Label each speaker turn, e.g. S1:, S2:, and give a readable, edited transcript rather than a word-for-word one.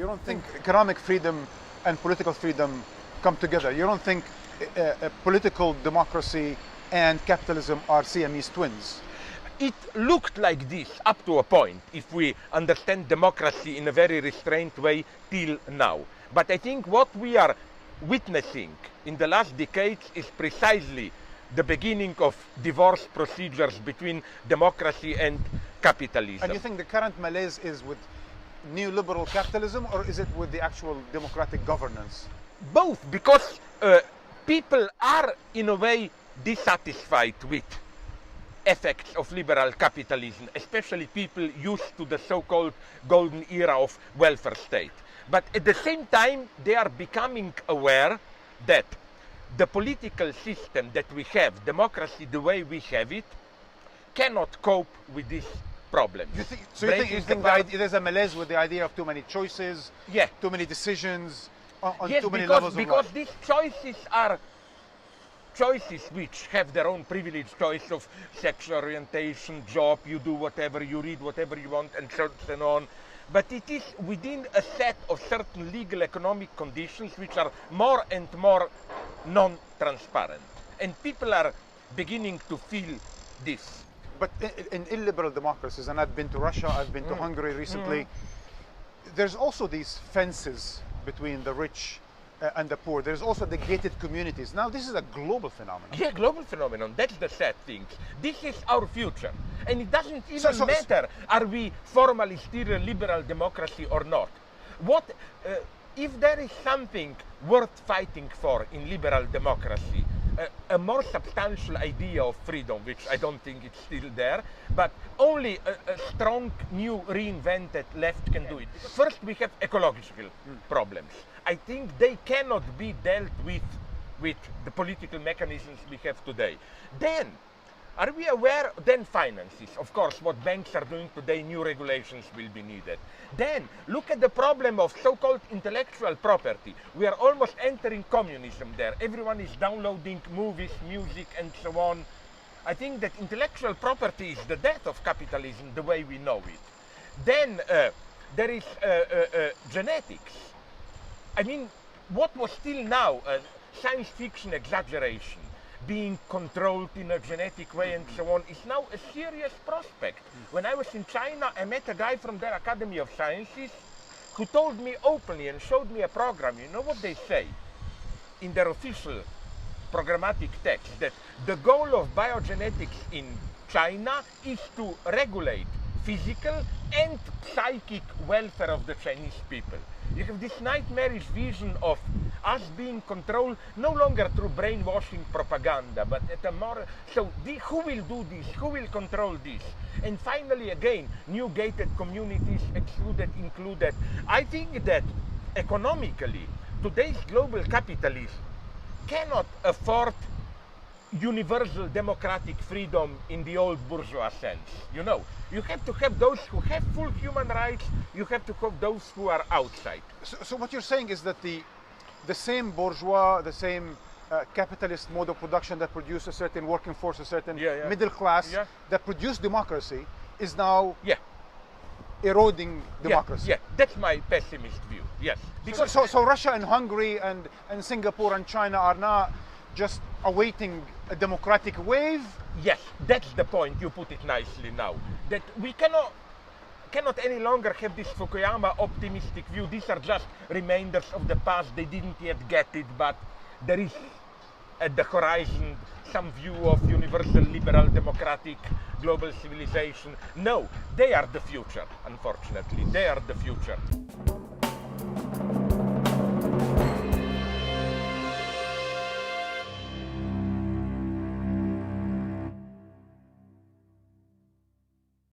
S1: You don't think economic freedom and political freedom come together? You don't think political democracy and capitalism are Siamese twins?
S2: It looked like this up to a point, if we understand democracy in a very restrained way till now. But I think what we are witnessing in the last decades is precisely the beginning of divorce procedures between democracy and capitalism.
S1: And you think the current malaise is with neoliberal capitalism, or is it with the actual democratic governance?
S2: Both, because people are in a way dissatisfied with effects of liberal capitalism, especially people used to the so-called golden era of welfare state. But at the same time, they are becoming aware that the political system that we have, democracy the way we have it, cannot cope with these problems.
S1: You think there's a malaise with the idea of too many choices,
S2: yeah,
S1: too many decisions, on
S2: yes,
S1: too many levels of life?
S2: Because these choices are choices which have their own privileged choice of sexual orientation, job, you do whatever, you read whatever you want, and so on. But it is within a set of certain legal economic conditions which are more and more non-transparent. And people are beginning to feel this.
S1: But in illiberal democracies, and I've been to Russia, I've been to Hungary recently, there's also these fences between the rich and the poor. There's also the gated communities. Now this is a global phenomenon.
S2: Yeah, global phenomenon. That's the sad thing. This is our future. And it doesn't even matter, are we formally still a liberal democracy or not? What, if there is something worth fighting for in liberal democracy, a more substantial idea of freedom, which I don't think it's still there, but only a strong, new, reinvented left can do it. First, we have ecological problems. I think they cannot be dealt with the political mechanisms we have today. Then, are we aware? Then finances. Of course, what banks are doing today, new regulations will be needed. Then, look at the problem of so-called intellectual property. We are almost entering communism there. Everyone is downloading movies, music, and so on. I think that intellectual property is the death of capitalism, the way we know it. Then, there is genetics. I mean, what was till now a science fiction exaggeration, being controlled in a genetic way and so on, is now a serious prospect. When I was in China, I met a guy from their Academy of Sciences who told me openly and showed me a program. You know what they say in their official programmatic text? That the goal of biogenetics in China is to regulate physical and psychic welfare of the Chinese people. You have this nightmarish vision of us being controlled no longer through brainwashing propaganda, but at a more, who will do this? Who will control this? And finally, again, new gated communities, excluded, included. I think that economically, today's global capitalism cannot afford universal democratic freedom in the old bourgeois sense. You know, you have to have those who have full human rights, you have to have those who are outside.
S1: So what you're saying is that the same bourgeois, the same capitalist mode of production that produced a certain working force, a certain middle class, that produced democracy, is now eroding democracy.
S2: Yeah, that's my pessimist view, yes.
S1: Because so Russia and Hungary and Singapore and China are now just awaiting a democratic wave?
S2: Yes, that's the point, you put it nicely now. That we cannot any longer have this Fukuyama optimistic view. These are just remainders of the past, they didn't yet get it, but there is at the horizon some view of universal liberal democratic global civilization. No, they are the future, unfortunately, they are the future.